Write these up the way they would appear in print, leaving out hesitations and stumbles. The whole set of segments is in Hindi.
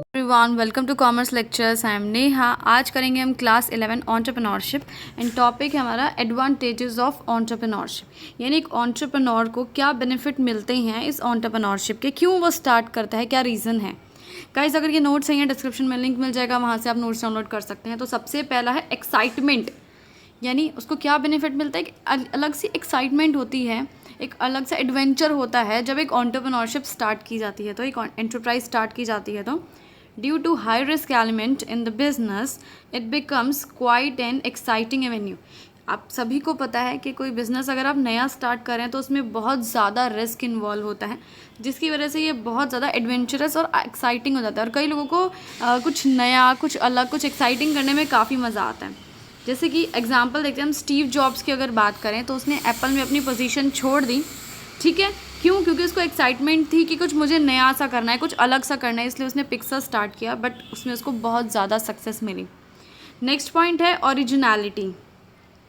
Everyone, welcome to commerce lectures. I am Neha. आज करेंगे हम क्लास 11 एंटरप्रेन्योरशिप एंड टॉपिक है हमारा एडवांटेजेस ऑफ एंटरप्रेन्योरशिप, यानी एक एंटरप्रेन्योर को क्या बेनिफिट मिलते हैं इस एंटरप्रेन्योरशिप के, क्यों वो स्टार्ट करता है, क्या रीज़न है। गाइस, अगर ये नोट्स हैं डिस्क्रिप्शन में लिंक मिल जाएगा, वहाँ से आप नोट्स डाउनलोड कर सकते हैं। तो सबसे पहला है एक्साइटमेंट, यानी उसको क्या बेनिफिट मिलता है कि अलग सी एक्साइटमेंट होती है, एक अलग सा एडवेंचर होता है जब एक एंटरप्रेन्योरशिप स्टार्ट की जाती है, तो एक एंटरप्राइज स्टार्ट की जाती है। तो due to high risk element in the business it becomes quite an exciting avenue. आप सभी को पता है कि कोई बिज़नेस अगर आप नया स्टार्ट करें तो उसमें बहुत ज़्यादा रिस्क इन्वॉल्व होता है, जिसकी वजह से ये बहुत ज़्यादा एडवेंचरस और एक्साइटिंग हो जाता है। और कई लोगों को कुछ नया, कुछ अलग, कुछ एक्साइटिंग करने में काफ़ी मज़ा आता है। जैसे कि एग्जांपल देखते हैं हम, स्टीव जॉब्स की अगर बात करें तो उसने एप्पल में अपनी पोजीशन छोड़ दी, ठीक है। क्यों? क्योंकि उसको एक्साइटमेंट थी कि कुछ मुझे नया सा करना है, कुछ अलग सा करना है, इसलिए उसने पिक्सल स्टार्ट किया, बट उसमें उसको बहुत ज़्यादा सक्सेस मिली। नेक्स्ट पॉइंट है ओरिजिनलिटी।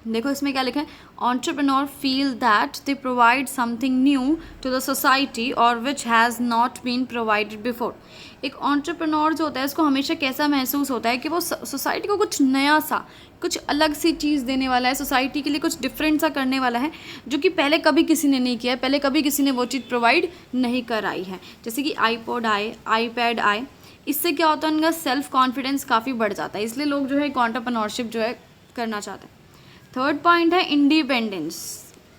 देखो इसमें क्या लिखा है, entrepreneur feel that they provide something new to the society और which has not been provided before. एक एंटरप्रेन्योर जो होता है इसको हमेशा कैसा महसूस होता है कि वो सोसाइटी को कुछ नया सा, कुछ अलग सी चीज़ देने वाला है, सोसाइटी के लिए कुछ डिफरेंट सा करने वाला है, जो कि पहले कभी किसी ने नहीं किया है, पहले कभी किसी ने वो चीज़ प्रोवाइड नहीं कराई है। जैसे कि आईपॉड आए, आईपैड आए, इससे क्या होता है, उनका सेल्फ कॉन्फिडेंस काफ़ी बढ़ जाता है, इसलिए लोग जो है एंटरप्रेन्योरशिप जो है करना चाहते हैं। थर्ड पॉइंट है इंडिपेंडेंस।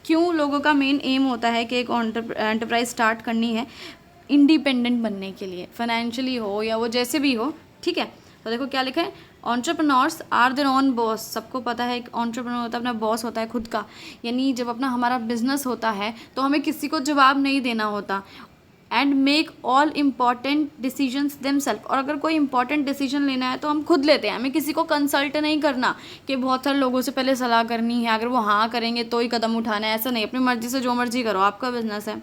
क्यों लोगों का मेन एम होता है कि एक एंटरप्राइज स्टार्ट करनी है, इंडिपेंडेंट बनने के लिए, फाइनेंशियली हो या वो जैसे भी हो, ठीक है। तो देखो क्या लिखा है, entrepreneurs are their own boss. सबको पता है एक एंटरप्रेन्योर होता है अपना बॉस होता है खुद का, यानी जब अपना हमारा बिजनेस होता है तो हमें किसी को जवाब नहीं देना होता। And make all important decisions themselves. और अगर कोई इंपॉर्टेंट डिसीजन लेना है तो हम खुद लेते हैं, हमें किसी को कंसल्ट नहीं करना कि बहुत सारे लोगों से पहले सलाह करनी है, अगर वो हाँ करेंगे तो ही कदम उठाना है, ऐसा नहीं। अपनी मर्जी से जो मर्जी करो, आपका बिजनेस है।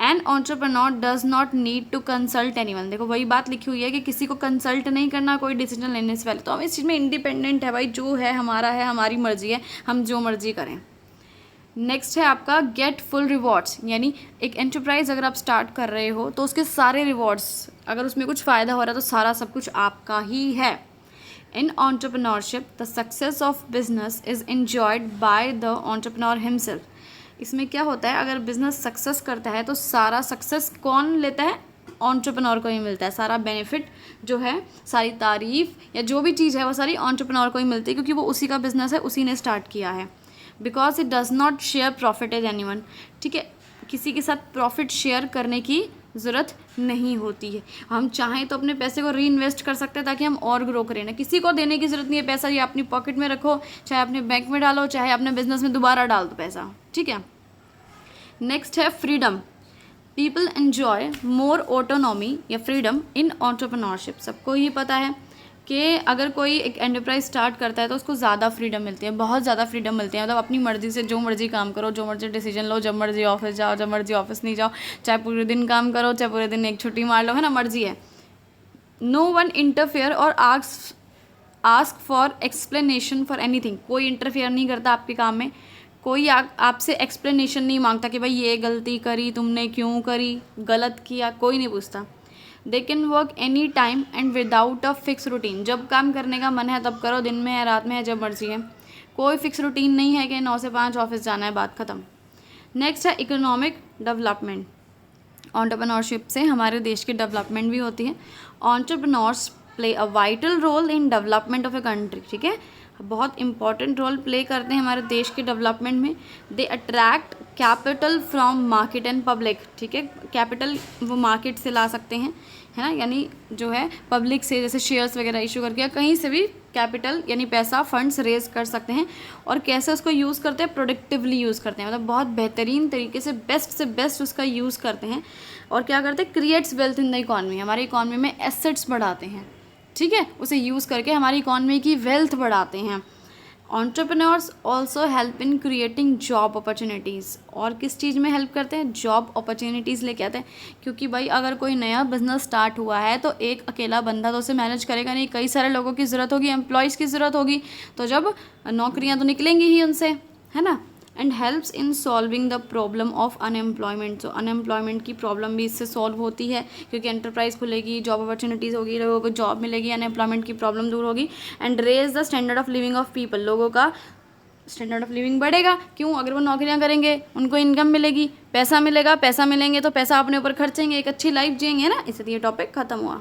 An entrepreneur does not need to consult anyone. देखो वही बात लिखी हुई है कि किसी को कंसल्ट नहीं करना कोई डिसीजन लेने से पहले। तो हम इस चीज़ में इंडिपेंडेंट है भाई, जो है हमारा है, हमारी मर्जी है, हम जो मर्जी करें। नेक्स्ट है आपका गेट फुल रिवॉर्ड्स, यानी एक एंटरप्राइज अगर आप स्टार्ट कर रहे हो तो उसके सारे रिवॉर्ड्स, अगर उसमें कुछ फ़ायदा हो रहा है तो सारा सब कुछ आपका ही है। In entrepreneurship the success of business is enjoyed by the entrepreneur himself. इसमें क्या होता है, अगर बिजनेस सक्सेस करता है तो सारा सक्सेस कौन लेता है, एंटरप्रेन्योर को ही मिलता है। सारा बेनिफिट जो है, सारी तारीफ या जो भी चीज़ है वो सारी एंटरप्रेन्योर को ही मिलती है, क्योंकि वो उसी का बिजनेस है, उसी ने स्टार्ट किया है। Because it does not share profit as anyone, ठीक है। किसी के साथ प्रॉफिट शेयर करने की ज़रूरत नहीं होती है। हम चाहें तो अपने पैसे को री इन्वेस्ट कर सकते हैं ताकि हम और ग्रो करें ना, किसी को देने की ज़रूरत नहीं है। पैसा ये अपनी पॉकेट में रखो, चाहे अपने बैंक में डालो, चाहे अपने बिजनेस में दोबारा डाल दो पैसा, ठीक है। नेक्स्ट है freedom. People enjoy more autonomy या फ्रीडम इन एंटरप्रेन्योरशिप। सबको ही पता है कि अगर कोई एक एंटरप्राइज स्टार्ट करता है तो उसको ज़्यादा फ्रीडम मिलती है, बहुत ज़्यादा फ्रीडम मिलती है। मतलब अपनी मर्ज़ी से जो मर्ज़ी काम करो, जो मर्ज़ी डिसीजन लो, जब मर्ज़ी ऑफिस जाओ, जब मर्ज़ी ऑफिस नहीं जाओ, चाहे पूरे दिन काम करो, चाहे पूरे दिन एक छुट्टी मार लो, है ना, मर्ज़ी है। नो वन इंटरफेयर और ask for explanation for anything. कोई इंटरफेयर नहीं करता आपके काम में, कोई आपसे एक्सप्लेनेशन नहीं मांगता कि भाई ये गलती करी तुमने, क्यों करी, गलत किया, कोई नहीं पूछता। They can work any time and without a fix routine. जब काम करने का मन है तब करो, दिन में है, रात में है, जब मर्जी है। कोई फिक्स रूटीन नहीं है कि 9 से 5 ऑफिस जाना है, बात ख़त्म। नेक्स्ट है इकोनॉमिक डेवलपमेंट। एंटरप्रेन्योरशिप से हमारे देश की डेवलपमेंट भी होती है। Entrepreneurs play a vital role in development of a country, ठीक है, बहुत इंपॉर्टेंट रोल प्ले करते हैं हमारे देश के डेवलपमेंट में। They attract capital from market and public, ठीक है। कैपिटल वो मार्केट से ला सकते हैं, है ना, यानी जो है पब्लिक से, जैसे शेयर्स वगैरह इशू करके, या कहीं से भी कैपिटल यानी पैसा, फंड्स रेज कर सकते हैं। और कैसे उसको यूज़ करते हैं, प्रोडक्टिवली यूज़ करते हैं, मतलब बहुत बेहतरीन तरीके से बेस्ट उसका यूज़ करते हैं। और क्या करते हैं, creates wealth in the economy, हमारी इकॉनमी में एसेट्स बढ़ाते हैं, ठीक है, उसे यूज़ करके हमारी इकॉनमी की वेल्थ बढ़ाते हैं। Entrepreneurs also help in creating job opportunities. और किस चीज़ में हेल्प करते हैं, जॉब अपॉर्चुनिटीज़ लेके आते हैं। क्योंकि भाई अगर कोई नया बिजनेस स्टार्ट हुआ है तो एक अकेला बंदा तो उसे मैनेज करेगा नहीं, कई सारे लोगों की ज़रूरत होगी, एम्प्लॉयज़ की ज़रूरत होगी। तो जब नौकरियां तो निकलेंगी ही उनसे, है ना। And helps in solving the problem of unemployment. तो अनएम्प्लॉयमेंट की प्रॉब्लम भी इससे सॉल्व होती है, क्योंकि एंटरप्राइज खुलेगी, जॉब अपॉर्चुनिटीज़ होगी, लोगों को जॉब मिलेगी, अनएम्प्लॉयमेंट की प्रॉब्लम दूर होगी। And raise the standard of living of people, लोगों का स्टैंडर्ड ऑफ लिविंग बढ़ेगा। क्यों? अगर वो नौकरियां करेंगे, उनको इनकम मिलेगी, पैसा मिलेगा, पैसा मिलेंगे तो पैसा अपने ऊपर खर्चेंगे, एक अच्छी लाइफ जिएंगे ना, इसलिए टॉपिक खत्म हुआ।